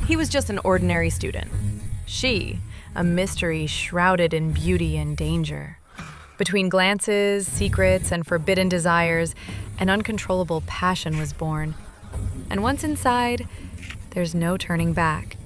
He was just an ordinary student. She, a mystery shrouded in beauty and danger. Between glances, secrets, and forbidden desires, an uncontrollable passion was born. And once inside, there's no turning back.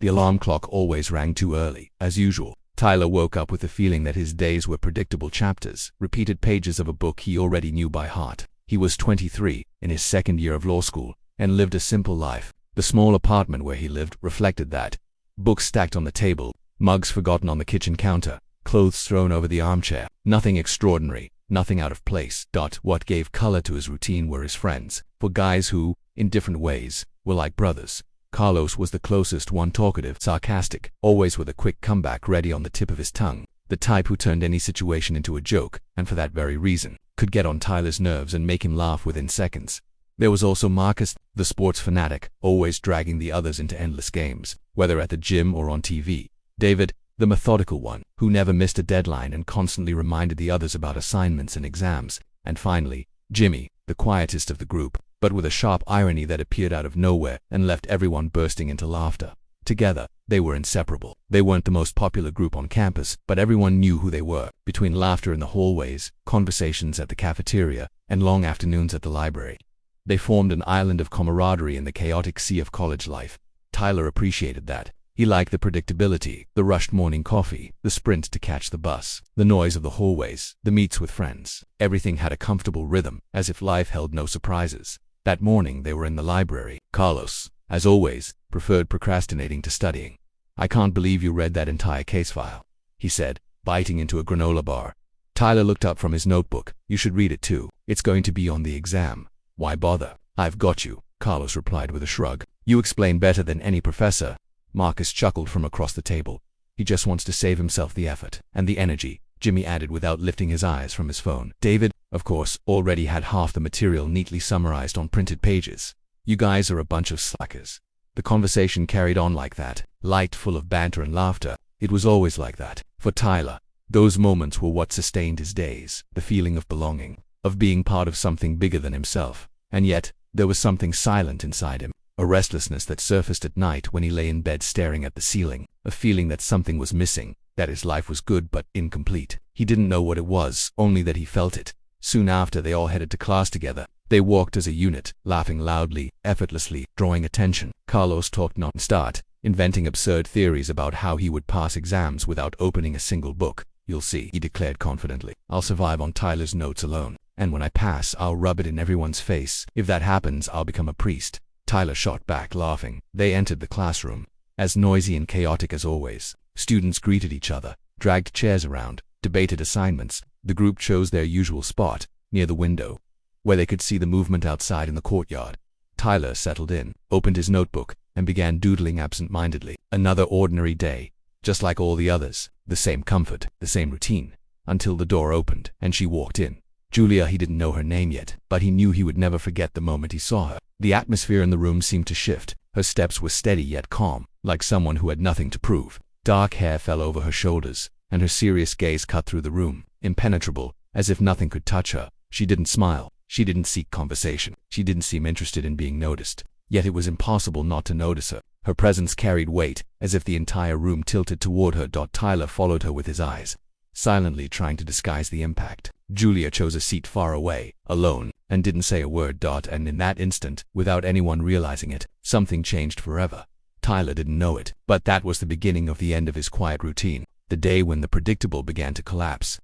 The alarm clock always rang too early, as usual. Tyler woke up with the feeling that his days were predictable chapters, repeated pages of a book he already knew by heart. He was 23, in his second year of law school, and lived a simple life. The small apartment where he lived reflected that. Books stacked on the table, mugs forgotten on the kitchen counter, clothes thrown over the armchair. Nothing extraordinary, nothing out of place. What gave color to his routine were his friends, for guys who, in different ways, were like brothers. Carlos was the closest one, talkative, sarcastic, always with a quick comeback ready on the tip of his tongue, the type who turned any situation into a joke, and for that very reason, could get on Tyler's nerves and make him laugh within seconds. There was also Marcus, the sports fanatic, always dragging the others into endless games, whether at the gym or on TV. David, the methodical one, who never missed a deadline and constantly reminded the others about assignments and exams. And finally, Jimmy, the quietest of the group, but with a sharp irony that appeared out of nowhere and left everyone bursting into laughter. Together, they were inseparable. They weren't the most popular group on campus, but everyone knew who they were. Between laughter in the hallways, conversations at the cafeteria, and long afternoons at the library, they formed an island of camaraderie in the chaotic sea of college life. Tyler appreciated that. He liked the predictability, the rushed morning coffee, the sprint to catch the bus, the noise of the hallways, the meets with friends. Everything had a comfortable rhythm, as if life held no surprises. That morning they were in the library. Carlos, as always, preferred procrastinating to studying. "I can't believe you read that entire case file," he said, biting into a granola bar. Tyler looked up from his notebook. "You should read it too. It's going to be on the exam. Why bother?" "I've got you," Carlos replied with a shrug. "You explain better than any professor." Marcus chuckled from across the table. "He just wants to save himself the effort and the energy," Jimmy added without lifting his eyes from his phone. David, of course, already had half the material neatly summarized on printed pages. "You guys are a bunch of slackers." The conversation carried on like that, light, full of banter and laughter. It was always like that. For Tyler, those moments were what sustained his days, the feeling of belonging, of being part of something bigger than himself. And yet, there was something silent inside him, a restlessness that surfaced at night when he lay in bed staring at the ceiling, a feeling that something was missing, that his life was good but incomplete. He didn't know what it was, only that he felt it. Soon after, they all headed to class together. They walked as a unit, laughing loudly, effortlessly, drawing attention. Carlos talked non-stop, inventing absurd theories about how he would pass exams without opening a single book. "You'll see," he declared confidently. "I'll survive on Tyler's notes alone. And when I pass, I'll rub it in everyone's face. If that happens, I'll become a priest." Tyler shot back, laughing. They entered the classroom, as noisy and chaotic as always. Students greeted each other, dragged chairs around, debated assignments. The group chose their usual spot, near the window, where they could see the movement outside in the courtyard. Tyler settled in, opened his notebook, and began doodling absent-mindedly. Another ordinary day, just like all the others. The same comfort, the same routine, until the door opened, and she walked in. Julia. He didn't know her name yet, but he knew he would never forget the moment he saw her. The atmosphere in the room seemed to shift. Her steps were steady yet calm, like someone who had nothing to prove. Dark hair fell over her shoulders, and her serious gaze cut through the room, impenetrable, as if nothing could touch her. She didn't smile. She didn't seek conversation. She didn't seem interested in being noticed. Yet it was impossible not to notice her. Her presence carried weight, as if the entire room tilted toward her. Tyler followed her with his eyes, silently trying to disguise the impact. Julia chose a seat far away, alone, and didn't say a word. And in that instant, without anyone realizing it, something changed forever. Tyler didn't know it, but that was the beginning of the end of his quiet routine, the day when the predictable began to collapse.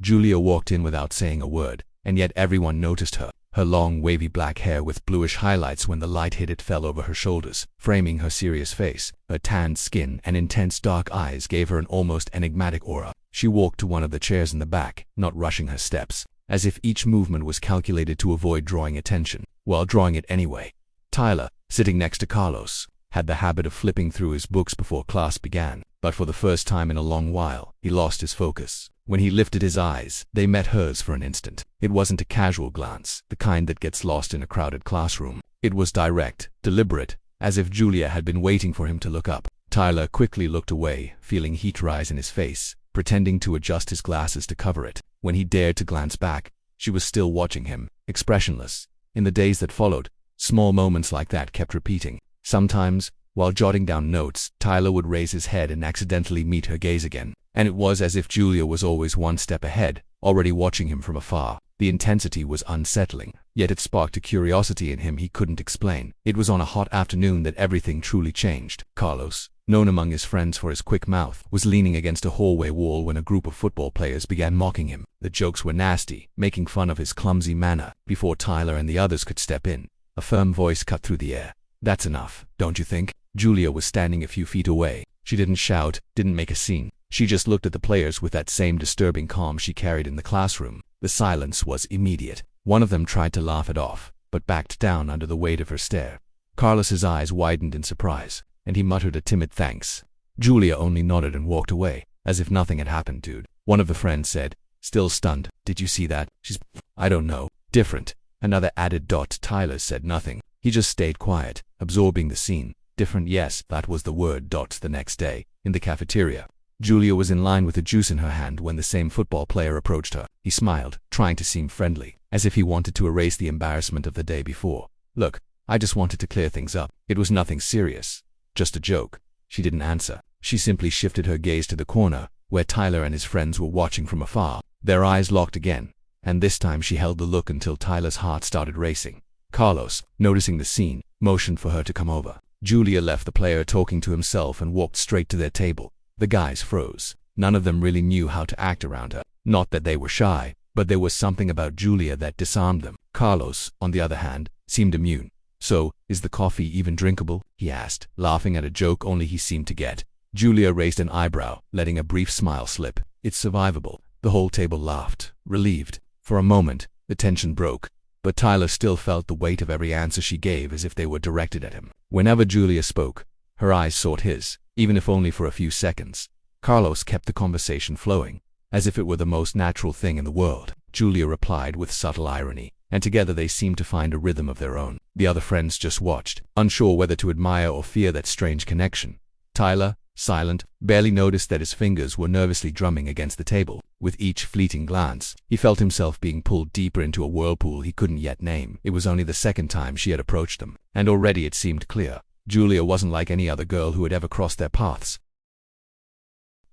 Julia walked in without saying a word, and yet everyone noticed her. Her long, wavy black hair with bluish highlights when the light hit it fell over her shoulders, framing her serious face. Her tanned skin and intense dark eyes gave her an almost enigmatic aura. She walked to one of the chairs in the back, not rushing her steps, as if each movement was calculated to avoid drawing attention, while drawing it anyway. Tyler, sitting next to Carlos, had the habit of flipping through his books before class began, but for the first time in a long while, he lost his focus. When he lifted his eyes, they met hers for an instant. It wasn't a casual glance, the kind that gets lost in a crowded classroom. It was direct, deliberate, as if Julia had been waiting for him to look up. Tyler quickly looked away, feeling heat rise in his face, pretending to adjust his glasses to cover it. When he dared to glance back, she was still watching him, expressionless. In the days that followed, small moments like that kept repeating. Sometimes, while jotting down notes, Tyler would raise his head and accidentally meet her gaze again, and it was as if Julia was always one step ahead, already watching him from afar. The intensity was unsettling, yet it sparked a curiosity in him he couldn't explain. It was on a hot afternoon that everything truly changed. Carlos, known among his friends for his quick mouth, was leaning against a hallway wall when a group of football players began mocking him. The jokes were nasty, making fun of his clumsy manner. Before Tyler and the others could step in, a firm voice cut through the air. "That's enough, don't you think?" Julia was standing a few feet away. She didn't shout, didn't make a scene. She just looked at the players with that same disturbing calm she carried in the classroom. The silence was immediate. One of them tried to laugh it off, but backed down under the weight of her stare. Carlos's eyes widened in surprise, and he muttered a timid thanks. Julia only nodded and walked away, as if nothing had happened, dude. One of the friends said, still stunned, "Did you see that? She's, I don't know, different." Another added. Tyler said nothing. He just stayed quiet, absorbing the scene. Different, yes, that was the word. The next day, in the cafeteria, Julia was in line with a juice in her hand when the same football player approached her. He smiled, trying to seem friendly, as if he wanted to erase the embarrassment of the day before. "Look, I just wanted to clear things up. It was nothing serious. Just a joke." She didn't answer. She simply shifted her gaze to the corner, where Tyler and his friends were watching from afar. Their eyes locked again, and this time she held the look until Tyler's heart started racing. Carlos, noticing the scene, motioned for her to come over. Julia left the player talking to himself and walked straight to their table. The guys froze. None of them really knew how to act around her. Not that they were shy, but there was something about Julia that disarmed them. Carlos, on the other hand, seemed immune. "So, is the coffee even drinkable?" he asked, laughing at a joke only he seemed to get. Julia raised an eyebrow, letting a brief smile slip. "It's survivable." The whole table laughed, relieved. For a moment, the tension broke, but Tyler still felt the weight of every answer she gave as if they were directed at him. Whenever Julia spoke, her eyes sought his, even if only for a few seconds. Carlos kept the conversation flowing, as if it were the most natural thing in the world. Julia replied with subtle irony, and together they seemed to find a rhythm of their own. The other friends just watched, unsure whether to admire or fear that strange connection. Tyler, silent, barely noticed that his fingers were nervously drumming against the table. With each fleeting glance, he felt himself being pulled deeper into a whirlpool he couldn't yet name. It was only the second time she had approached them, and already it seemed clear. Julia wasn't like any other girl who had ever crossed their paths.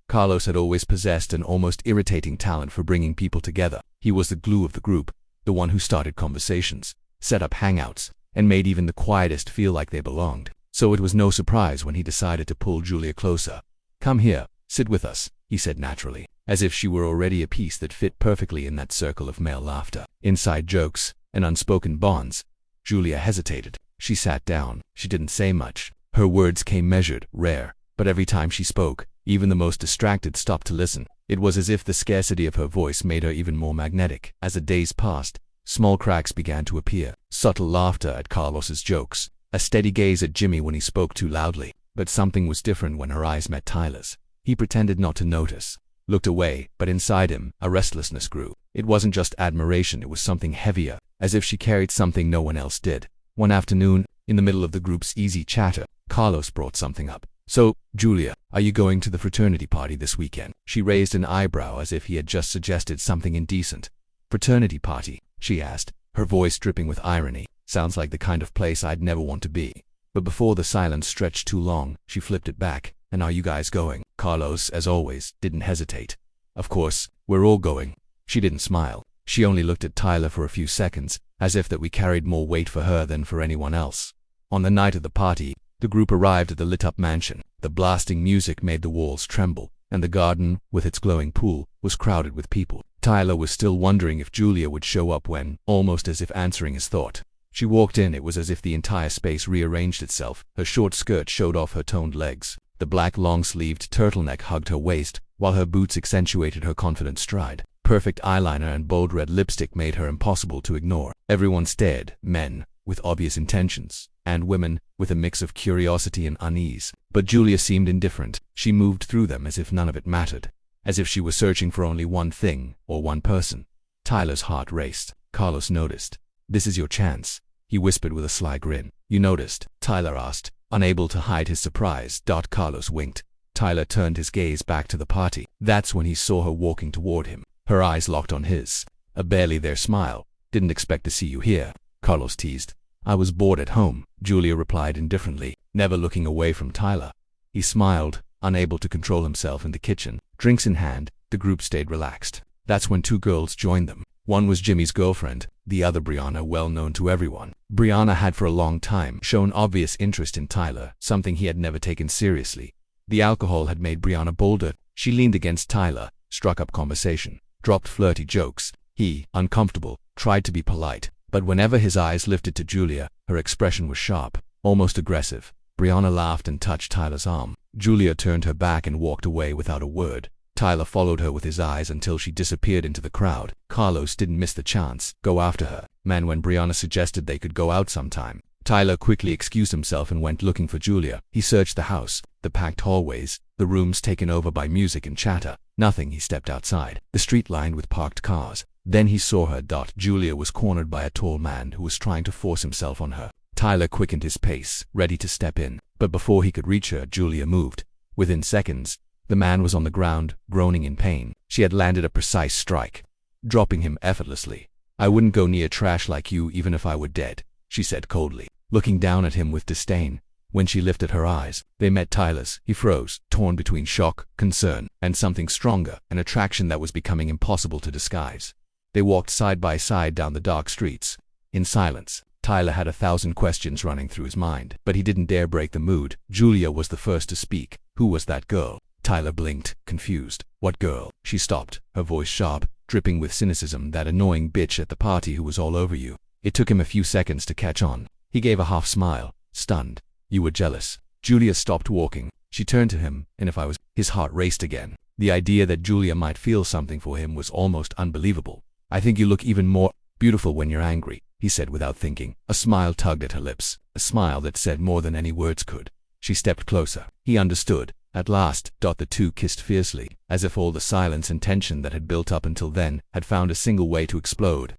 Carlos had always possessed an almost irritating talent for bringing people together. He was the glue of the group, the one who started conversations, set up hangouts, and made even the quietest feel like they belonged. So it was no surprise when he decided to pull Julia closer. "Come here, sit with us," he said naturally, as if she were already a piece that fit perfectly in that circle of male laughter. Inside jokes and unspoken bonds. Julia hesitated. She sat down. She didn't say much. Her words came measured, rare, but every time she spoke, even the most distracted stopped to listen. It was as if the scarcity of her voice made her even more magnetic. As the days passed, small cracks began to appear. Subtle laughter at Carlos's jokes, a steady gaze at Jimmy when he spoke too loudly. But something was different when her eyes met Tyler's. He pretended not to notice, looked away, but inside him, a restlessness grew. It wasn't just admiration, it was something heavier, as if she carried something no one else did. One afternoon, in the middle of the group's easy chatter, Carlos brought something up. "So, Julia, are you going to the fraternity party this weekend?" She raised an eyebrow as if he had just suggested something indecent. "Fraternity party?" she asked, her voice dripping with irony. "Sounds like the kind of place I'd never want to be." But before the silence stretched too long, she flipped it back. "And are you guys going?" Carlos, as always, didn't hesitate. "Of course, we're all going." She didn't smile. She only looked at Tyler for a few seconds, as if that we carried more weight for her than for anyone else. On the night of the party, the group arrived at the lit-up mansion. The blasting music made the walls tremble, and the garden, with its glowing pool, was crowded with people. Tyler was still wondering if Julia would show up when, almost as if answering his thought, she walked in. It was as if the entire space rearranged itself. Her short skirt showed off her toned legs. The black long-sleeved turtleneck hugged her waist, while her boots accentuated her confident stride. Perfect eyeliner and bold red lipstick made her impossible to ignore. Everyone stared, men, with obvious intentions, and women, with a mix of curiosity and unease. But Julia seemed indifferent. She moved through them as if none of it mattered, as if she was searching for only one thing, or one person. Tyler's heart raced. Carlos noticed. "This is your chance," he whispered with a sly grin. "You noticed?" Tyler asked, unable to hide his surprise. Carlos winked. Tyler turned his gaze back to the party. That's when he saw her walking toward him. Her eyes locked on his. A barely there smile. "Didn't expect to see you here," Carlos teased. "I was bored at home," Julia replied indifferently. never looking away from Tyler. He smiled, unable to control himself in the kitchen. Drinks in hand, the group stayed relaxed. That's when two girls joined them. One was Jimmy's girlfriend, the other Brianna, well known to everyone. Brianna had for a long time shown obvious interest in Tyler, something he had never taken seriously. The alcohol had made Brianna bolder. She leaned against Tyler, struck up conversation, dropped flirty jokes. He, uncomfortable, tried to be polite, but whenever his eyes lifted to Julia, her expression was sharp, almost aggressive. Brianna laughed and touched Tyler's arm. Julia turned her back and walked away without a word. Tyler followed her with his eyes until she disappeared into the crowd. Carlos didn't miss the chance. Go after her. Man, when Brianna suggested they could go out sometime, Tyler quickly excused himself and went looking for Julia. He searched the house, the packed hallways, the rooms taken over by music and chatter. Nothing. He stepped outside, the street lined with parked cars. Then he saw her. Julia was cornered by a tall man who was trying to force himself on her. Tyler quickened his pace, ready to step in, but before he could reach her, Julia moved. Within seconds, the man was on the ground, groaning in pain. She had landed a precise strike, dropping him effortlessly. "I wouldn't go near trash like you even if I were dead," she said coldly, looking down at him with disdain. When she lifted her eyes, they met Tyler's. He froze, torn between shock, concern, and something stronger, an attraction that was becoming impossible to disguise. They walked side by side down the dark streets, in silence. Tyler had 1,000 questions running through his mind, but he didn't dare break the mood. Julia was the first to speak. "Who was that girl?" Tyler blinked, confused. "What girl?" She stopped, her voice sharp, dripping with cynicism. "That annoying bitch at the party who was all over you." It took him a few seconds to catch on. He gave a half smile, stunned. "You were jealous." Julia stopped walking. She turned to him, and if I was... His heart raced again. The idea that Julia might feel something for him was almost unbelievable. "I think you look even more beautiful when you're angry," he said without thinking. A smile tugged at her lips, a smile that said more than any words could. She stepped closer. He understood. At last, the two kissed fiercely, as if all the silence and tension that had built up until then had found a single way to explode.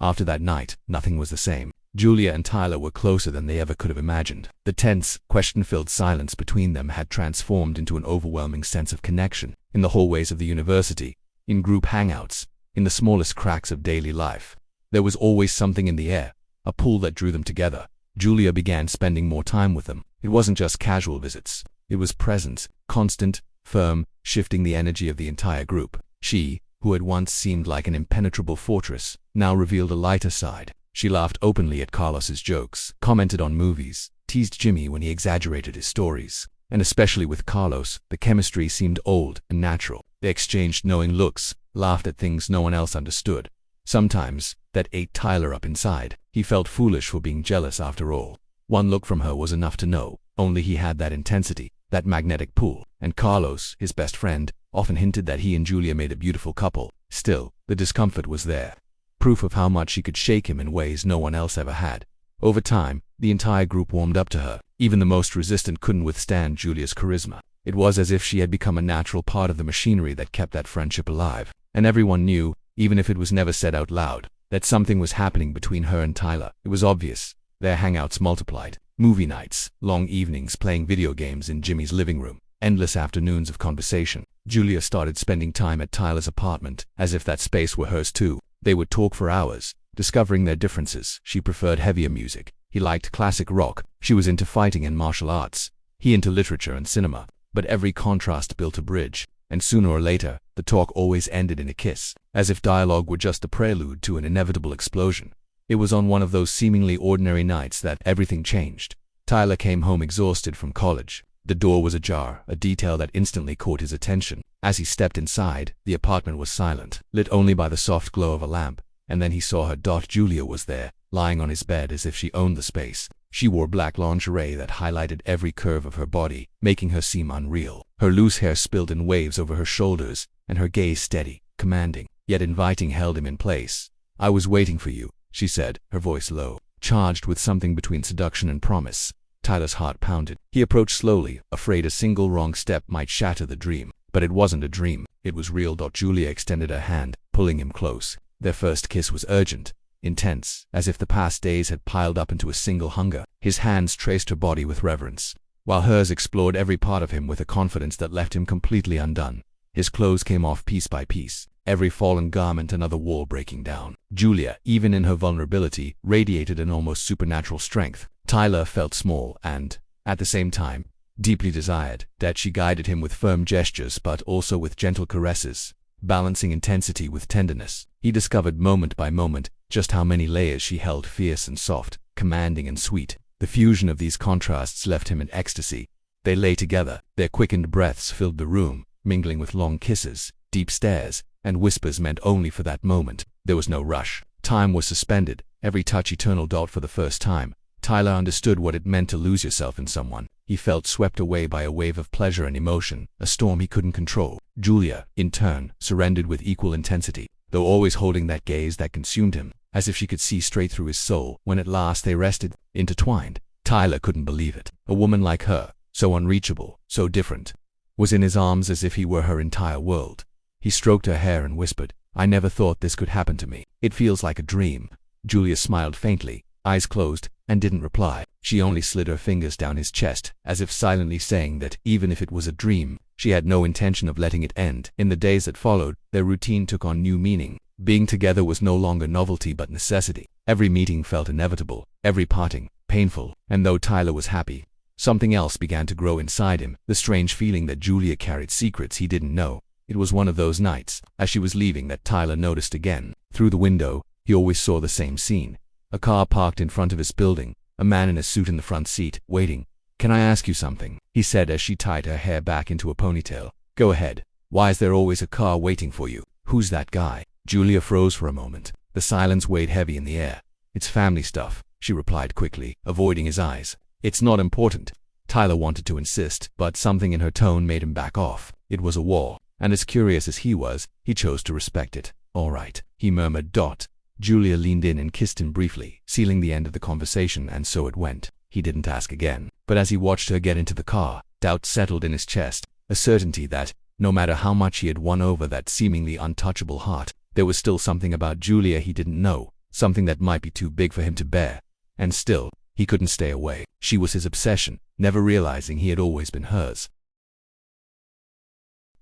After that night, nothing was the same. Julia and Tyler were closer than they ever could have imagined. The tense, question-filled silence between them had transformed into an overwhelming sense of connection. In the hallways of the university, in group hangouts, in the smallest cracks of daily life, there was always something in the air, a pull that drew them together. Julia began spending more time with them. It wasn't just casual visits. It was presence, constant, firm, shifting the energy of the entire group. She, who had once seemed like an impenetrable fortress, now revealed a lighter side. She laughed openly at Carlos's jokes, commented on movies, teased Jimmy when he exaggerated his stories. And especially with Carlos, the chemistry seemed old and natural. They exchanged knowing looks, laughed at things no one else understood. Sometimes, that ate Tyler up inside. He felt foolish for being jealous after all. One look from her was enough to know. Only he had that intensity, that magnetic pull. And Carlos, his best friend, often hinted that he and Julia made a beautiful couple. Still, the discomfort was there. Proof of how much she could shake him in ways no one else ever had. Over time, the entire group warmed up to her. Even the most resistant couldn't withstand Julia's charisma. It was as if she had become a natural part of the machinery that kept that friendship alive. And everyone knew, even if it was never said out loud, that something was happening between her and Tyler. It was obvious. Their hangouts multiplied. Movie nights, long evenings playing video games in Jimmy's living room, endless afternoons of conversation. Julia started spending time at Tyler's apartment, as if that space were hers too. They would talk for hours, discovering their differences. She preferred heavier music. He liked classic rock. She was into fighting and martial arts. He into literature and cinema. But every contrast built a bridge, and sooner or later, the talk always ended in a kiss, as if dialogue were just a prelude to an inevitable explosion. It was on one of those seemingly ordinary nights that everything changed. Tyler came home exhausted from college. The door was ajar, a detail that instantly caught his attention. As he stepped inside, the apartment was silent, lit only by the soft glow of a lamp, and then he saw her. Julia was there, lying on his bed as if she owned the space. She wore black lingerie that highlighted every curve of her body, making her seem unreal. Her loose hair spilled in waves over her shoulders, and her gaze steady, commanding, yet inviting held him in place. "I was waiting for you," she said, her voice low, charged with something between seduction and promise. Tyler's heart pounded. He approached slowly, afraid a single wrong step might shatter the dream. But it wasn't a dream. It was real. Julia extended her hand, pulling him close. Their first kiss was urgent, intense, as if the past days had piled up into a single hunger. His hands traced her body with reverence, while hers explored every part of him with a confidence that left him completely undone. His clothes came off piece by piece, every fallen garment another wall breaking down. Julia, even in her vulnerability, radiated an almost supernatural strength. Tyler felt small and, at the same time, deeply desired, that she guided him with firm gestures but also with gentle caresses, balancing intensity with tenderness. He discovered moment by moment just how many layers she held, fierce and soft, commanding and sweet. The fusion of these contrasts left him in ecstasy. They lay together, their quickened breaths filled the room, mingling with long kisses, deep stares, and whispers meant only for that moment. There was no rush. Time was suspended, every touch eternal. For the first time, Tyler understood what it meant to lose yourself in someone. He felt swept away by a wave of pleasure and emotion, a storm he couldn't control. Julia, in turn, surrendered with equal intensity, though always holding that gaze that consumed him, as if she could see straight through his soul. When at last they rested, intertwined, Tyler couldn't believe it. A woman like her, so unreachable, so different, was in his arms as if he were her entire world. He stroked her hair and whispered, "I never thought this could happen to me. It feels like a dream." Julia smiled faintly, eyes closed, and didn't reply. She only slid her fingers down his chest, as if silently saying that, even if it was a dream, she had no intention of letting it end. In the days that followed, their routine took on new meaning. Being together was no longer novelty but necessity. Every meeting felt inevitable, every parting, painful, and though Tyler was happy, something else began to grow inside him, the strange feeling that Julia carried secrets he didn't know. It was one of those nights, as she was leaving, that Tyler noticed again. Through the window, he always saw the same scene. A car parked in front of his building, a man in a suit in the front seat, waiting. "Can I ask you something?" he said as she tied her hair back into a ponytail. "Go ahead. Why is there always a car waiting for you? Who's that guy?" Julia froze for a moment. The silence weighed heavy in the air. "It's family stuff," she replied quickly, avoiding his eyes. "It's not important." Tyler wanted to insist, but something in her tone made him back off. It was a wall, and as curious as he was, he chose to respect it. "All right," he murmured. Julia leaned in and kissed him briefly, sealing the end of the conversation, and so it went. He didn't ask again. But as he watched her get into the car, doubt settled in his chest, a certainty that, no matter how much he had won over that seemingly untouchable heart, there was still something about Julia he didn't know, something that might be too big for him to bear. And still, he couldn't stay away. She was his obsession, never realizing he had always been hers.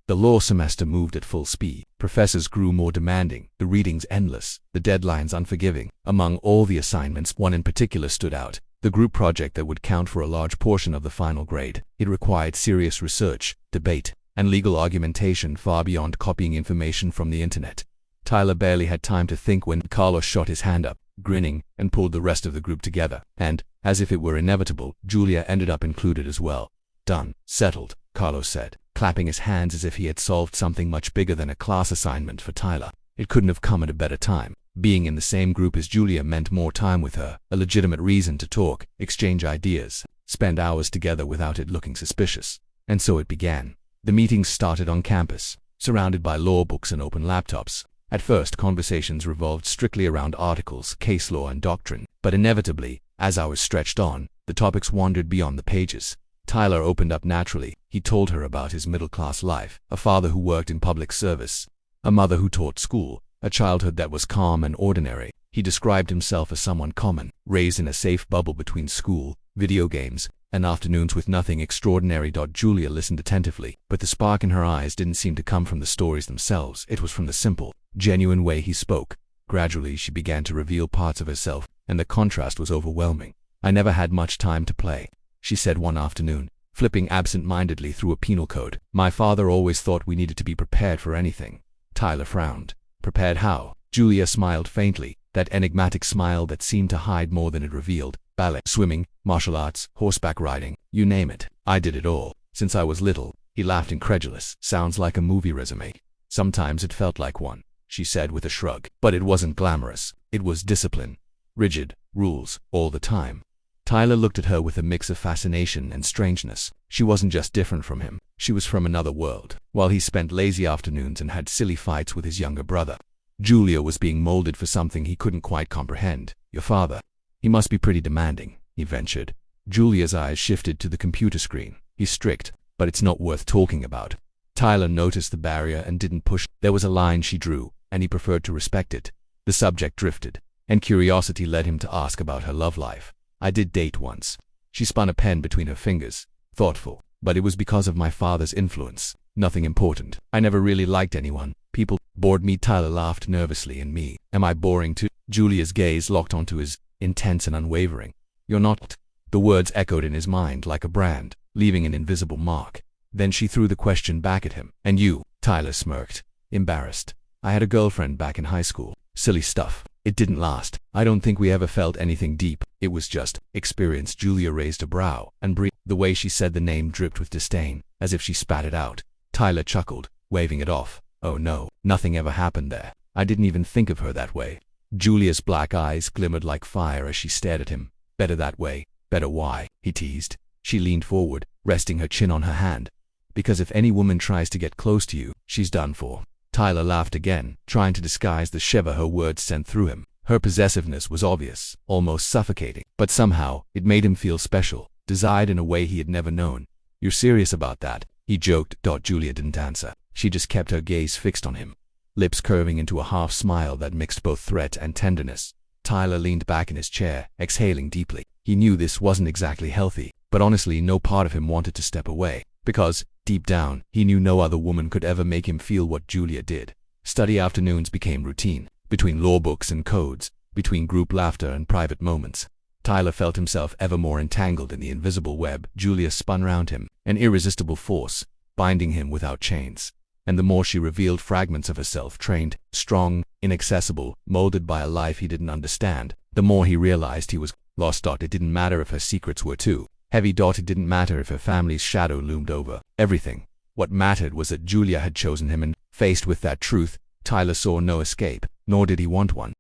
The law semester moved at full speed. Professors grew more demanding, the readings endless, the deadlines unforgiving. Among all the assignments, one in particular stood out, the group project that would count for a large portion of the final grade. It required serious research, debate, and legal argumentation far beyond copying information from the internet. Tyler barely had time to think when Carlos shot his hand up, grinning, and pulled the rest of the group together. And, as if it were inevitable, Julia ended up included as well. "Done. Settled," Carlos said, clapping his hands as if he had solved something much bigger than a class assignment for Tyler. It couldn't have come at a better time. Being in the same group as Julia meant more time with her, a legitimate reason to talk, exchange ideas, spend hours together without it looking suspicious. And so it began. The meetings started on campus, surrounded by law books and open laptops. At first, conversations revolved strictly around articles, case law, and doctrine. But inevitably, as hours stretched on, the topics wandered beyond the pages. Tyler opened up naturally. He told her about his middle-class life, a father who worked in public service, a mother who taught school, a childhood that was calm and ordinary. He described himself as someone common, raised in a safe bubble between school, video games, and afternoons with nothing extraordinary. Julia listened attentively, but the spark in her eyes didn't seem to come from the stories themselves. It was from the simple, genuine way he spoke. Gradually, she began to reveal parts of herself, and the contrast was overwhelming. "I never had much time to play," she said one afternoon, flipping absent-mindedly through a penal code. "My father always thought we needed to be prepared for anything." Tyler frowned. "Prepared how?" Julia smiled faintly, that enigmatic smile that seemed to hide more than it revealed. "Ballet, swimming, martial arts, horseback riding, you name it. I did it all, since I was little." He laughed incredulous. "Sounds like a movie resume." "Sometimes it felt like one," she said with a shrug. "But it wasn't glamorous. It was discipline. Rigid, rules, all the time." Tyler looked at her with a mix of fascination and strangeness. She wasn't just different from him, she was from another world. While he spent lazy afternoons and had silly fights with his younger brother, Julia was being molded for something he couldn't quite comprehend. "Your father, he must be pretty demanding," he ventured. Julia's eyes shifted to the computer screen. "He's strict, but it's not worth talking about." Tyler noticed the barrier and didn't push. There was a line she drew, and he preferred to respect it. The subject drifted, and curiosity led him to ask about her love life. "I did date once." She spun a pen between her fingers, thoughtful. "But it was because of my father's influence. Nothing important. I never really liked anyone. People bored me. Tyler laughed nervously. And me? Am I boring too? Julia's gaze locked onto his, intense and unwavering. You're not. The words echoed in his mind like a brand, leaving an invisible mark. Then she threw the question back at him. And you? Tyler smirked, embarrassed. I had a girlfriend back in high school. Silly stuff. It didn't last. I don't think we ever felt anything deep. It was just experience. Julia raised a brow and breathed. The way she said the name dripped with disdain, as if she spat it out. Tyler chuckled, waving it off. Oh no, nothing ever happened there. I didn't even think of her that way. Julia's black eyes glimmered like fire as she stared at him. Better that way. Better why? He teased. She leaned forward, resting her chin on her hand. Because if any woman tries to get close to you, she's done for. Tyler laughed again, trying to disguise the shiver her words sent through him. Her possessiveness was obvious, almost suffocating, but somehow it made him feel special, desired in a way he had never known. You're serious about that? He joked. Julia didn't answer. She just kept her gaze fixed on him, lips curving into a half smile that mixed both threat and tenderness. Tyler leaned back in his chair, exhaling deeply. He knew this wasn't exactly healthy, but honestly no part of him wanted to step away, because, deep down, he knew no other woman could ever make him feel what Julia did. Study afternoons became routine, between law books and codes, between group laughter and private moments. Tyler felt himself ever more entangled in the invisible web Julia spun round him, an irresistible force, binding him without chains. And the more she revealed fragments of herself, trained, strong, inaccessible, molded by a life he didn't understand, the more he realized he was lost. It didn't matter if her secrets were too heavy. It didn't matter if her family's shadow loomed over everything. What mattered was that Julia had chosen him, and, faced with that truth, Tyler saw no escape, nor did he want one.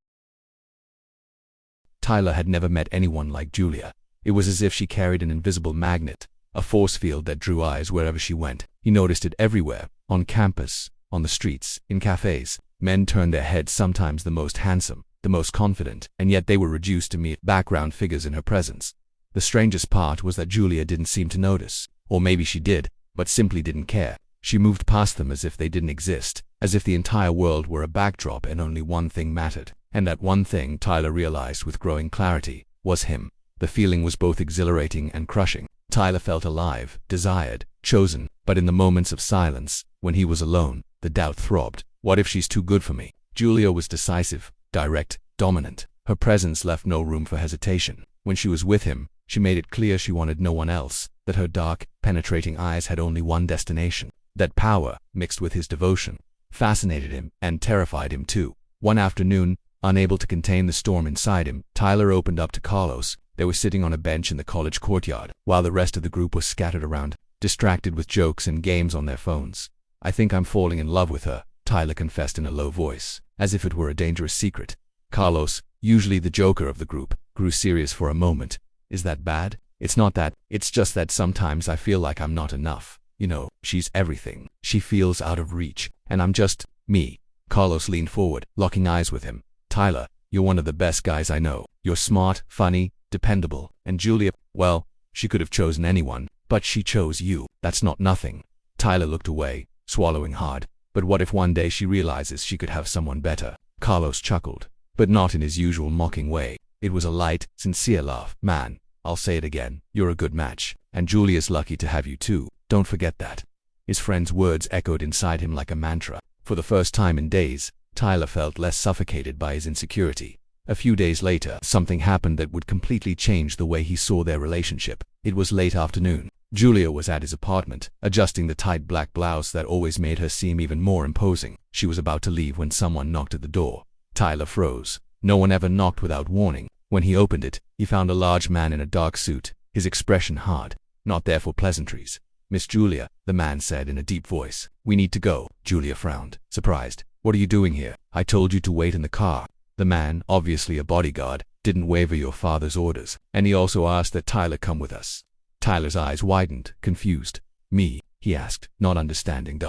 Tyler had never met anyone like Julia. It was as if she carried an invisible magnet, a force field that drew eyes wherever she went. He noticed it everywhere, on campus, on the streets, in cafes. Men turned their heads, sometimes the most handsome, the most confident, and yet they were reduced to mere background figures in her presence. The strangest part was that Julia didn't seem to notice, or maybe she did, but simply didn't care. She moved past them as if they didn't exist, as if the entire world were a backdrop and only one thing mattered. And that one thing, Tyler realized with growing clarity, was him. The feeling was both exhilarating and crushing. Tyler felt alive, desired, chosen, but in the moments of silence, when he was alone, the doubt throbbed. What if she's too good for me? Julia was decisive, direct, dominant. Her presence left no room for hesitation. When she was with him, she made it clear she wanted no one else, that her dark, penetrating eyes had only one destination. That power, mixed with his devotion, fascinated him and terrified him too. One afternoon, unable to contain the storm inside him, Tyler opened up to Carlos. They were sitting on a bench in the college courtyard, while the rest of the group was scattered around, distracted with jokes and games on their phones. I think I'm falling in love with her, Tyler confessed in a low voice, as if it were a dangerous secret. Carlos, usually the joker of the group, grew serious for a moment. Is that bad? It's not that. It's just that sometimes I feel like I'm not enough. You know, she's everything. She feels out of reach, and I'm just me. Carlos leaned forward, locking eyes with him. Tyler, you're one of the best guys I know. You're smart, funny, dependable. And Julia, well, she could have chosen anyone, but she chose you. That's not nothing. Tyler looked away, swallowing hard. But what if one day she realizes she could have someone better? Carlos chuckled, but not in his usual mocking way. It was a light, sincere laugh. Man, I'll say it again. You're a good match. And Julia's lucky to have you too. Don't forget that. His friend's words echoed inside him like a mantra. For the first time in days, Tyler felt less suffocated by his insecurity. A few days later, something happened that would completely change the way he saw their relationship. It was late afternoon. Julia was at his apartment, adjusting the tight black blouse that always made her seem even more imposing. She was about to leave when someone knocked at the door. Tyler froze. No one ever knocked without warning. When he opened it, he found a large man in a dark suit, his expression hard. Not there for pleasantries. Miss Julia, the man said in a deep voice. We need to go. Julia frowned, surprised. What are you doing here? I told you to wait in the car. The man, obviously a bodyguard, didn't waver your father's orders, and he also asked that Tyler come with us. Tyler's eyes widened, confused. Me? He asked, not understanding.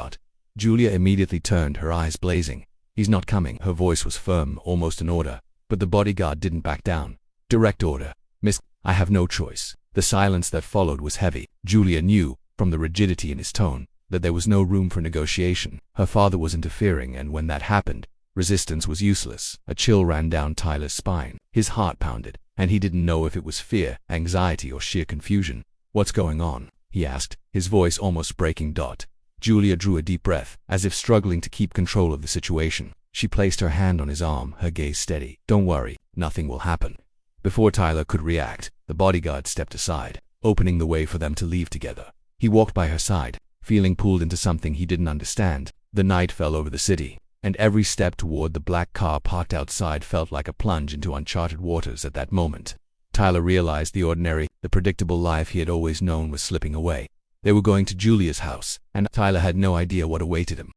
Julia immediately turned, her eyes blazing. He's not coming. Her voice was firm, almost an order, but the bodyguard didn't back down. Direct order. Miss, I have no choice. The silence that followed was heavy. Julia knew, from the rigidity in his tone, that there was no room for negotiation. Her father was interfering, and when that happened, resistance was useless. A chill ran down Tyler's spine. His heart pounded, and he didn't know if it was fear, anxiety, or sheer confusion. What's going on? He asked, his voice almost breaking. Julia drew a deep breath, as if struggling to keep control of the situation. She placed her hand on his arm, her gaze steady. "Don't worry, nothing will happen." Before Tyler could react, the bodyguard stepped aside, opening the way for them to leave together. He walked by her side, feeling pulled into something he didn't understand. The night fell over the city, and every step toward the black car parked outside felt like a plunge into uncharted waters at that moment. Tyler realized the ordinary, the predictable life he had always known was slipping away. They were going to Julia's house, and Tyler had no idea what awaited him.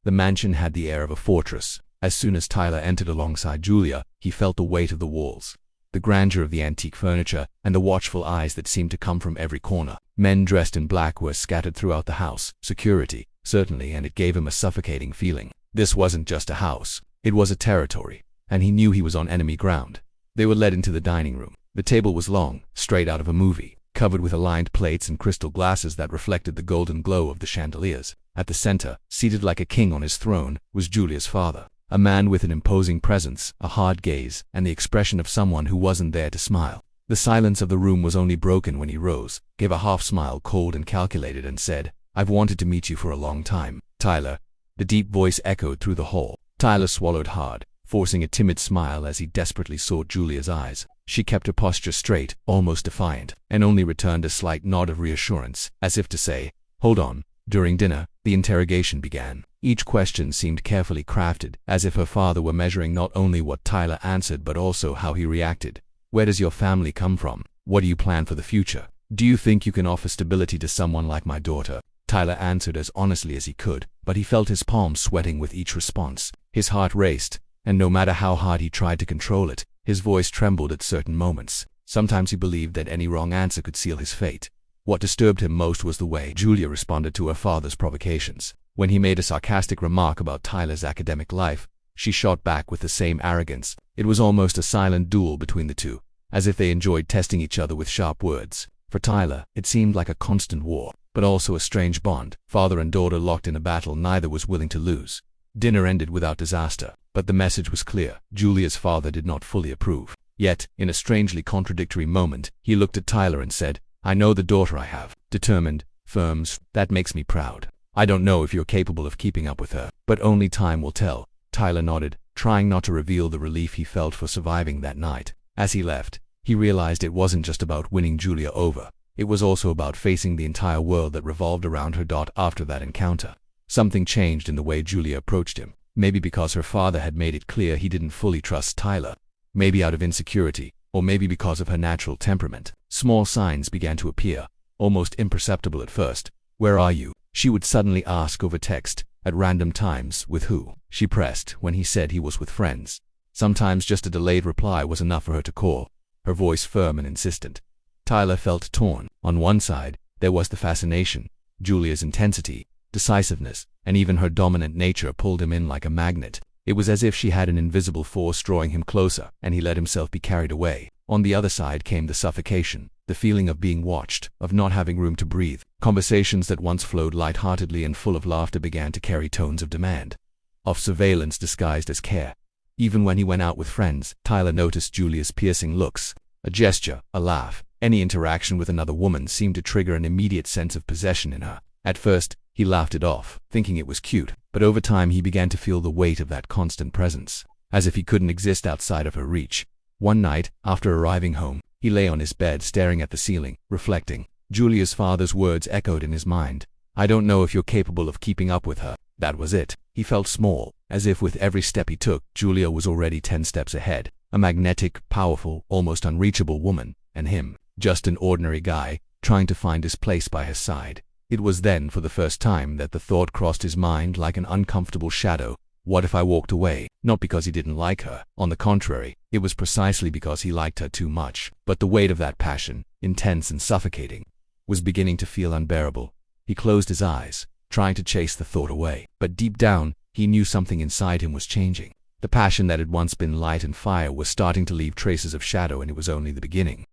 The mansion had the air of a fortress. As soon as Tyler entered alongside Julia, he felt the weight of the walls, the grandeur of the antique furniture, and the watchful eyes that seemed to come from every corner. Men dressed in black were scattered throughout the house. Security, certainly, and it gave him a suffocating feeling. This wasn't just a house. It was a territory, and he knew he was on enemy ground. They were led into the dining room. The table was long, straight out of a movie, covered with aligned plates and crystal glasses that reflected the golden glow of the chandeliers. At the center, seated like a king on his throne, was Julia's father, a man with an imposing presence, a hard gaze, and the expression of someone who wasn't there to smile. The silence of the room was only broken when he rose, gave a half-smile cold and calculated, and said, "I've wanted to meet you for a long time, Tyler." The deep voice echoed through the hall. Tyler swallowed hard, forcing a timid smile as he desperately sought Julia's eyes. She kept her posture straight, almost defiant, and only returned a slight nod of reassurance, as if to say, "Hold on." During dinner, the interrogation began. Each question seemed carefully crafted, as if her father were measuring not only what Tyler answered but also how he reacted. "Where does your family come from? What do you plan for the future? Do you think you can offer stability to someone like my daughter?" Tyler answered as honestly as he could, but he felt his palms sweating with each response. His heart raced, and no matter how hard he tried to control it, his voice trembled at certain moments. Sometimes he believed that any wrong answer could seal his fate. What disturbed him most was the way Julia responded to her father's provocations. When he made a sarcastic remark about Tyler's academic life, she shot back with the same arrogance. It was almost a silent duel between the two, as if they enjoyed testing each other with sharp words. For Tyler, it seemed like a constant war, but also a strange bond. Father and daughter locked in a battle neither was willing to lose. Dinner ended without disaster, but the message was clear. Julia's father did not fully approve. Yet, in a strangely contradictory moment, he looked at Tyler and said, "I know the daughter I have. Determined, firm, that makes me proud. I don't know if you're capable of keeping up with her, but only time will tell." Tyler nodded, trying not to reveal the relief he felt for surviving that night. As he left, he realized it wasn't just about winning Julia over. It was also about facing the entire world that revolved around her. After that encounter, something changed in the way Julia approached him. Maybe because her father had made it clear he didn't fully trust Tyler. Maybe out of insecurity, or maybe because of her natural temperament. Small signs began to appear, almost imperceptible at first. "Where are you?" she would suddenly ask over text, at random times. "With who?" she pressed when he said he was with friends. Sometimes just a delayed reply was enough for her to call, her voice firm and insistent. Tyler felt torn. On one side, there was the fascination. Julia's intensity, decisiveness, and even her dominant nature pulled him in like a magnet. It was as if she had an invisible force drawing him closer, and he let himself be carried away. On the other side came the suffocation, the feeling of being watched, of not having room to breathe. Conversations that once flowed lightheartedly and full of laughter began to carry tones of demand, of surveillance disguised as care. Even when he went out with friends, Tyler noticed Julia's piercing looks. A gesture, a laugh, any interaction with another woman seemed to trigger an immediate sense of possession in her. At first, he laughed it off, thinking it was cute, but over time he began to feel the weight of that constant presence, as if he couldn't exist outside of her reach. One night, after arriving home, he lay on his bed staring at the ceiling, reflecting. Julia's father's words echoed in his mind. "I don't know if you're capable of keeping up with her." That was it. He felt small, as if with every step he took, Julia was already 10 steps ahead. A magnetic, powerful, almost unreachable woman, and him, just an ordinary guy, trying to find his place by her side. It was then, for the first time, that the thought crossed his mind like an uncomfortable shadow. What if I walked away? Not because he didn't like her. On the contrary, it was precisely because he liked her too much. But the weight of that passion, intense and suffocating, was beginning to feel unbearable. He closed his eyes, trying to chase the thought away. But deep down, he knew something inside him was changing. The passion that had once been light and fire was starting to leave traces of shadow, and it was only the beginning.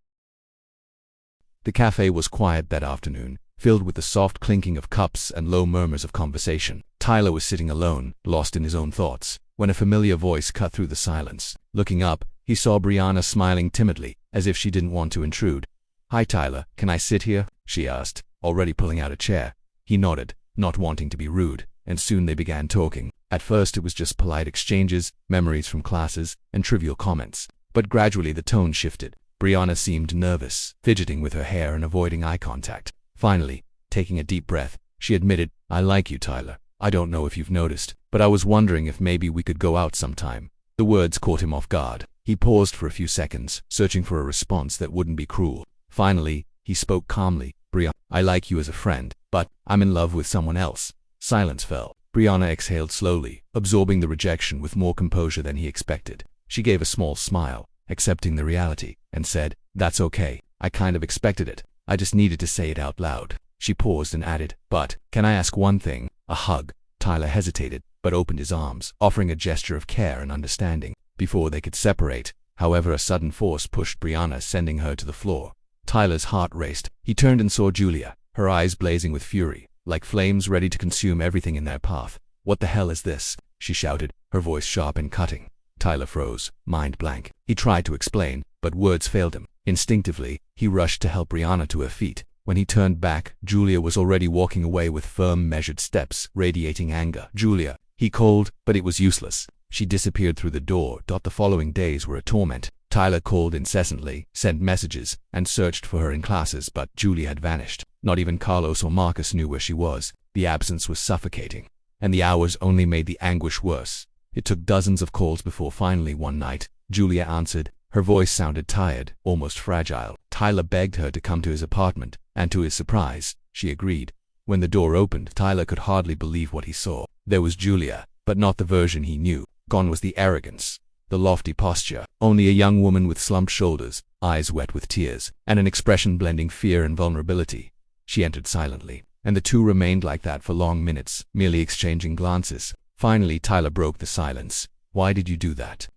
The cafe was quiet that afternoon, filled with the soft clinking of cups and low murmurs of conversation. Tyler was sitting alone, lost in his own thoughts, when a familiar voice cut through the silence. Looking up, he saw Brianna smiling timidly, as if she didn't want to intrude. "Hi Tyler, can I sit here?" she asked, already pulling out a chair. He nodded, not wanting to be rude, and soon they began talking. At first it was just polite exchanges, memories from classes, and trivial comments. But gradually the tone shifted. Brianna seemed nervous, fidgeting with her hair and avoiding eye contact. Finally, taking a deep breath, she admitted, "I like you, Tyler. I don't know if you've noticed, but I was wondering if maybe we could go out sometime." The words caught him off guard. He paused for a few seconds, searching for a response that wouldn't be cruel. Finally, he spoke calmly. "Brianna, I like you as a friend, but I'm in love with someone else." Silence fell. Brianna exhaled slowly, absorbing the rejection with more composure than he expected. She gave a small smile, accepting the reality, and said, "That's okay. I kind of expected it. I just needed to say it out loud." She paused and added, "But, can I ask one thing? A hug?" Tyler hesitated, but opened his arms, offering a gesture of care and understanding. Before they could separate, however, a sudden force pushed Brianna, sending her to the floor. Tyler's heart raced. He turned and saw Julia, her eyes blazing with fury, like flames ready to consume everything in their path. "What the hell is this?" she shouted, her voice sharp and cutting. Tyler froze, mind blank. He tried to explain, but words failed him. Instinctively, he rushed to help Brianna to her feet. When he turned back, Julia was already walking away with firm, measured steps, radiating anger. "Julia," he called, but it was useless. She disappeared through the door. The following days were a torment. Tyler called incessantly, sent messages, and searched for her in classes, but Julia had vanished. Not even Carlos or Marcus knew where she was. The absence was suffocating, and the hours only made the anguish worse. It took dozens of calls before finally one night, Julia answered. Her voice sounded tired, almost fragile. Tyler begged her to come to his apartment, and to his surprise, she agreed. When the door opened, Tyler could hardly believe what he saw. There was Julia, but not the version he knew. Gone was the arrogance, the lofty posture. Only a young woman with slumped shoulders, eyes wet with tears, and an expression blending fear and vulnerability. She entered silently, and the two remained like that for long minutes, merely exchanging glances. Finally, Tyler broke the silence. "Why did you do that?"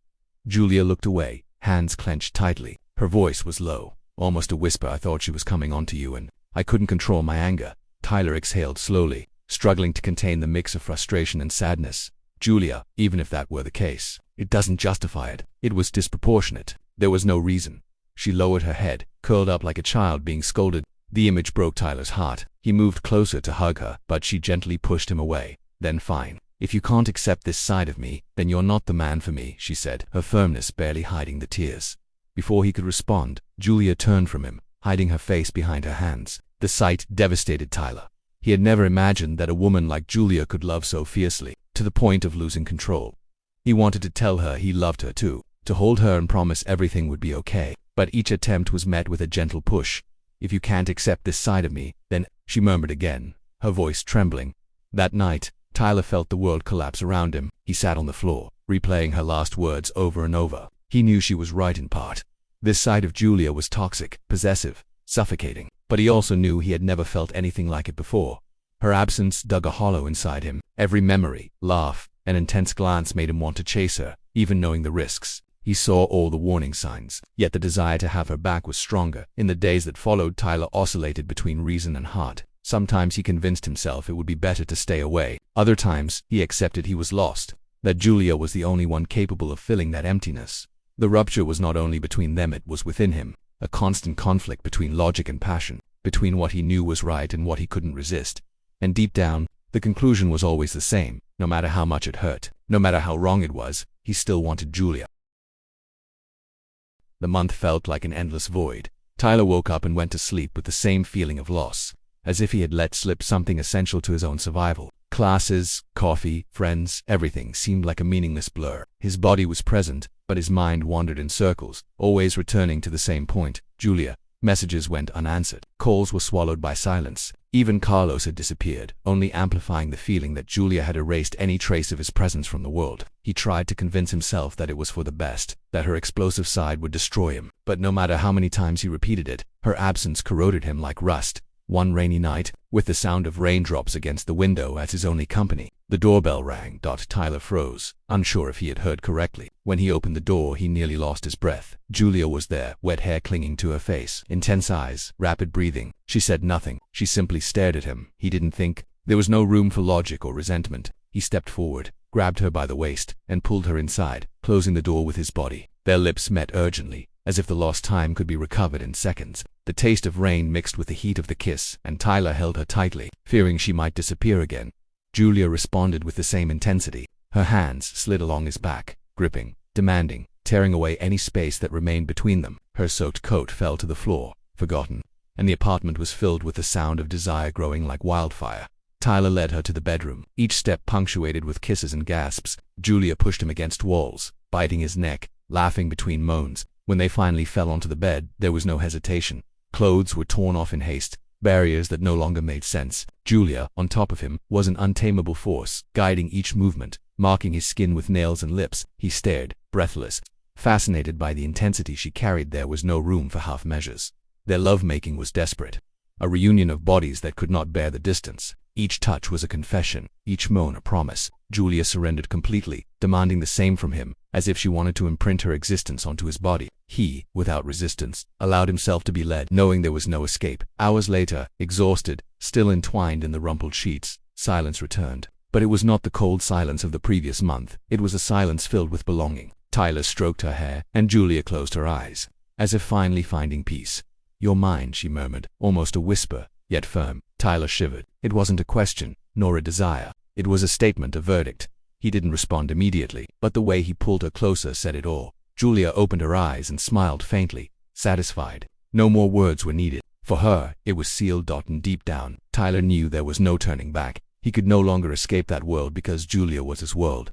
Julia looked away, hands clenched tightly. Her voice was low, almost a whisper. "I thought she was coming onto you, and I couldn't control my anger." Tyler exhaled slowly, struggling to contain the mix of frustration and sadness. "Julia, even if that were the case, it doesn't justify it. It was disproportionate. There was no reason." She lowered her head, curled up like a child being scolded. The image broke Tyler's heart. He moved closer to hug her, but she gently pushed him away. "Then fine. If you can't accept this side of me, then you're not the man for me," she said, her firmness barely hiding the tears. Before he could respond, Julia turned from him, hiding her face behind her hands. The sight devastated Tyler. He had never imagined that a woman like Julia could love so fiercely, to the point of losing control. He wanted to tell her he loved her too, to hold her and promise everything would be okay, but each attempt was met with a gentle push. "If you can't accept this side of me, then," she murmured again, her voice trembling. That night, Tyler felt the world collapse around him. He sat on the floor, replaying her last words over and over. He knew she was right in part. This side of Julia was toxic, possessive, suffocating, but he also knew he had never felt anything like it before. Her absence dug a hollow inside him. Every memory, laugh, and intense glance made him want to chase her, even knowing the risks. He saw all the warning signs, yet the desire to have her back was stronger. In the days that followed, Tyler oscillated between reason and heart. Sometimes he convinced himself it would be better to stay away. Other times, he accepted he was lost, that Julia was the only one capable of filling that emptiness. The rupture was not only between them, it was within him, a constant conflict between logic and passion, between what he knew was right and what he couldn't resist. And deep down, the conclusion was always the same. No matter how much it hurt, no matter how wrong it was, he still wanted Julia. The month felt like an endless void. Tyler woke up and went to sleep with the same feeling of loss, as if he had let slip something essential to his own survival. Classes, coffee, friends, everything seemed like a meaningless blur. His body was present, but his mind wandered in circles, always returning to the same point, Julia. Messages went unanswered. Calls were swallowed by silence. Even Carlos had disappeared, only amplifying the feeling that Julia had erased any trace of his presence from the world. He tried to convince himself that it was for the best, that her explosive side would destroy him. But no matter how many times he repeated it, her absence corroded him like rust. One rainy night, with the sound of raindrops against the window as his only company, the doorbell rang. Tyler froze, unsure if he had heard correctly. When he opened the door, he nearly lost his breath. Julia was there, wet hair clinging to her face, intense eyes, rapid breathing. She said nothing. She simply stared at him. He didn't think. There was no room for logic or resentment. He stepped forward, grabbed her by the waist, and pulled her inside, closing the door with his body. Their lips met urgently, as if the lost time could be recovered in seconds. The taste of rain mixed with the heat of the kiss, and Tyler held her tightly, fearing she might disappear again. Julia responded with the same intensity. Her hands slid along his back, gripping, demanding, tearing away any space that remained between them. Her soaked coat fell to the floor, forgotten, and the apartment was filled with the sound of desire growing like wildfire. Tyler led her to the bedroom, each step punctuated with kisses and gasps. Julia pushed him against walls, biting his neck, laughing between moans. When they finally fell onto the bed, there was no hesitation. Clothes were torn off in haste, barriers that no longer made sense. Julia, on top of him, was an untamable force, guiding each movement, marking his skin with nails and lips. He stared, breathless, fascinated by the intensity she carried. There was no room for half measures. Their lovemaking was desperate, a reunion of bodies that could not bear the distance. Each touch was a confession, each moan a promise. Julia surrendered completely, demanding the same from him, as if she wanted to imprint her existence onto his body. He, without resistance, allowed himself to be led, knowing there was no escape. Hours later, exhausted, still entwined in the rumpled sheets, silence returned. But it was not the cold silence of the previous month. It was a silence filled with belonging. Tyler stroked her hair, and Julia closed her eyes, as if finally finding peace. "You're mine," she murmured, almost a whisper, yet firm. Tyler shivered. It wasn't a question, nor a desire. It was a statement, a verdict. He didn't respond immediately, but the way he pulled her closer said it all. Julia opened her eyes and smiled faintly, satisfied. No more words were needed. For her, it was sealed. And deep down, Tyler knew there was no turning back. He could no longer escape that world because Julia was his world.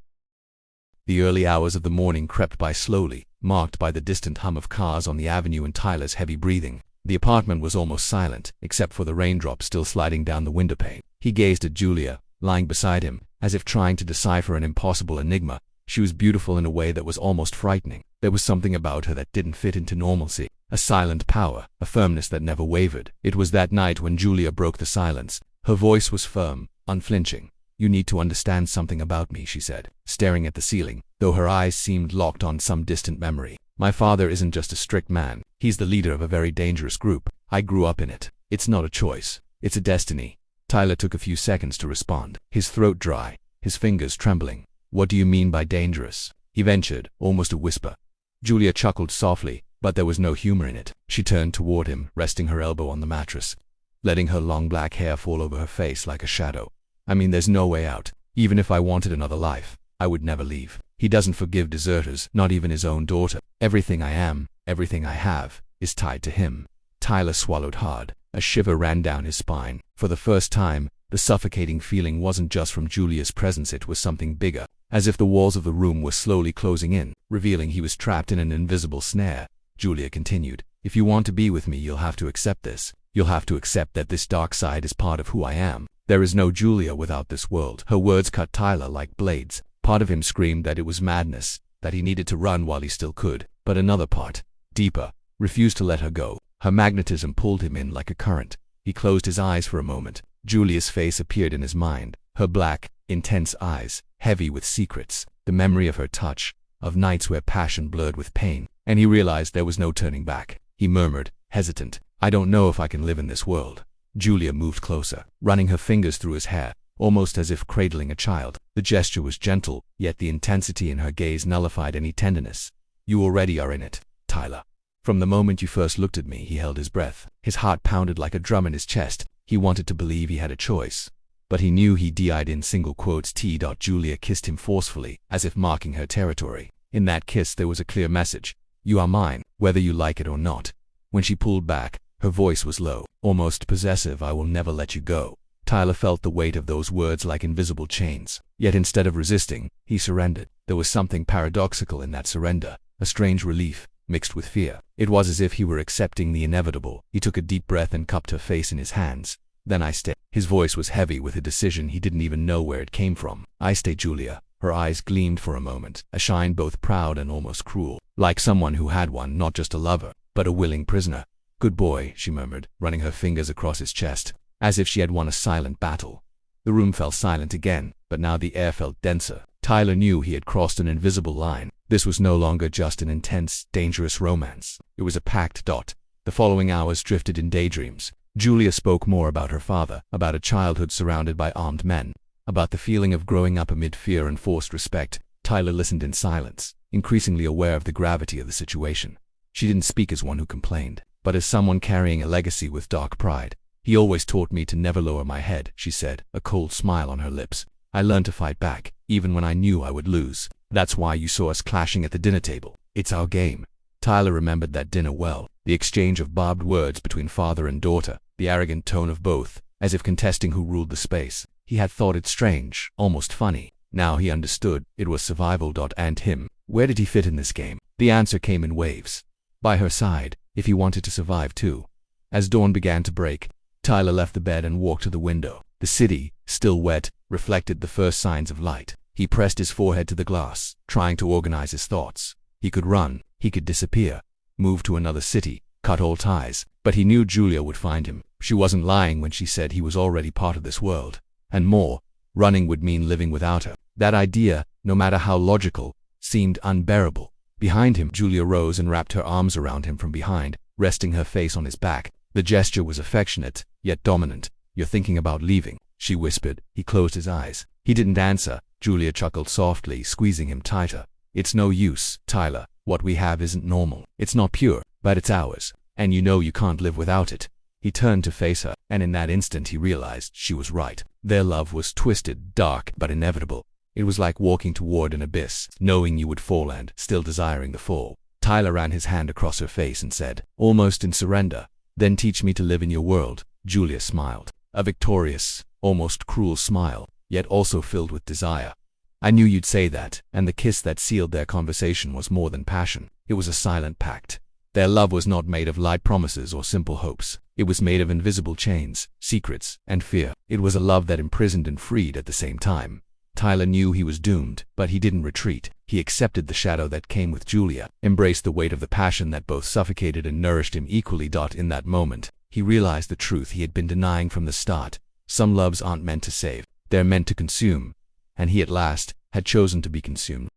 The early hours of the morning crept by slowly, marked by the distant hum of cars on the avenue and Tyler's heavy breathing. The apartment was almost silent, except for the raindrops still sliding down the windowpane. He gazed at Julia, lying beside him, as if trying to decipher an impossible enigma. She was beautiful in a way that was almost frightening. There was something about her that didn't fit into normalcy, a silent power, a firmness that never wavered. It was that night when Julia broke the silence. Her voice was firm, unflinching. "You need to understand something about me," she said, staring at the ceiling, though her eyes seemed locked on some distant memory. "My father isn't just a strict man. He's the leader of a very dangerous group. I grew up in it. It's not a choice. It's a destiny." Tyler took a few seconds to respond, his throat dry, his fingers trembling. "What do you mean by dangerous?" he ventured, almost a whisper. Julia chuckled softly, but there was no humor in it. She turned toward him, resting her elbow on the mattress, letting her long black hair fall over her face like a shadow. "I mean, there's no way out. Even if I wanted another life, I would never leave. He doesn't forgive deserters, not even his own daughter. Everything I am, everything I have, is tied to him." Tyler swallowed hard. A shiver ran down his spine. For the first time, the suffocating feeling wasn't just from Julia's presence, it was something bigger, as if the walls of the room were slowly closing in, revealing he was trapped in an invisible snare. Julia continued, "If you want to be with me, you'll have to accept this. You'll have to accept that this dark side is part of who I am. There is no Julia without this world." Her words cut Tyler like blades. Part of him screamed that it was madness, that he needed to run while he still could. But another part, deeper, refused to let her go. Her magnetism pulled him in like a current. He closed his eyes for a moment. Julia's face appeared in his mind, her black, intense eyes, heavy with secrets, the memory of her touch, of nights where passion blurred with pain, and he realized there was no turning back. He murmured, hesitant, "I don't know if I can live in this world." Julia moved closer, running her fingers through his hair, almost as if cradling a child. The gesture was gentle, yet the intensity in her gaze nullified any tenderness. "You already are in it, Tyler. From the moment you first looked at me." He held his breath. His heart pounded like a drum in his chest. He wanted to believe he had a choice, but he knew he died in single quotes. Julia kissed him forcefully, as if marking her territory. In that kiss there was a clear message. "You are mine, whether you like it or not." When she pulled back, her voice was low, almost possessive. "I will never let you go." Tyler felt the weight of those words like invisible chains. Yet instead of resisting, he surrendered. There was something paradoxical in that surrender, a strange relief, mixed with fear. It was as if he were accepting the inevitable. He took a deep breath and cupped her face in his hands. "Then I stay." His voice was heavy with a decision he didn't even know where it came from. "I stay, Julia." Her eyes gleamed for a moment, a shine both proud and almost cruel, like someone who had one, not just a lover, but a willing prisoner. "Good boy," she murmured, running her fingers across his chest, as if she had won a silent battle. The room fell silent again, but now the air felt denser. Tyler knew he had crossed an invisible line. This was no longer just an intense, dangerous romance. It was a pact. The following hours drifted in daydreams. Julia spoke more about her father, about a childhood surrounded by armed men, about the feeling of growing up amid fear and forced respect. Tyler listened in silence, increasingly aware of the gravity of the situation. She didn't speak as one who complained, but as someone carrying a legacy with dark pride. He always taught me to never lower my head, she said, a cold smile on her lips. I learned to fight back, even when I knew I would lose. That's why you saw us clashing at the dinner table. It's our game. Tyler remembered that dinner well. The exchange of barbed words between father and daughter, the arrogant tone of both, as if contesting who ruled the space. He had thought it strange, almost funny. Now he understood. It was survival. And him. Where did he fit in this game? The answer came in waves. By her side, if he wanted to survive too. As dawn began to break, Tyler left the bed and walked to the window. The city, still wet, reflected the first signs of light. He pressed his forehead to the glass, trying to organize his thoughts. He could run, he could disappear, move to another city, cut all ties, but he knew Julia would find him. She wasn't lying when she said he was already part of this world. And more, running would mean living without her. That idea, no matter how logical, seemed unbearable. Behind him, Julia rose and wrapped her arms around him from behind, resting her face on his back. The gesture was affectionate, yet dominant. You're thinking about leaving, she whispered. He closed his eyes. He didn't answer. Julia chuckled softly, squeezing him tighter. It's no use, Tyler. What we have isn't normal. It's not pure, but it's ours. And you know you can't live without it. He turned to face her, and in that instant he realized she was right. Their love was twisted, dark, but inevitable. It was like walking toward an abyss, knowing you would fall and still desiring the fall. Tyler ran his hand across her face and said, almost in surrender, "Then teach me to live in your world." Julia smiled. A victorious, almost cruel smile, yet also filled with desire. I knew you'd say that, and the kiss that sealed their conversation was more than passion. It was a silent pact. Their love was not made of light promises or simple hopes. It was made of invisible chains, secrets, and fear. It was a love that imprisoned and freed at the same time. Tyler knew he was doomed, but he didn't retreat. He accepted the shadow that came with Julia, embraced the weight of the passion that both suffocated and nourished him equally. In that moment, he realized the truth he had been denying from the start. Some loves aren't meant to save, they're meant to consume. And he at last had chosen to be consumed.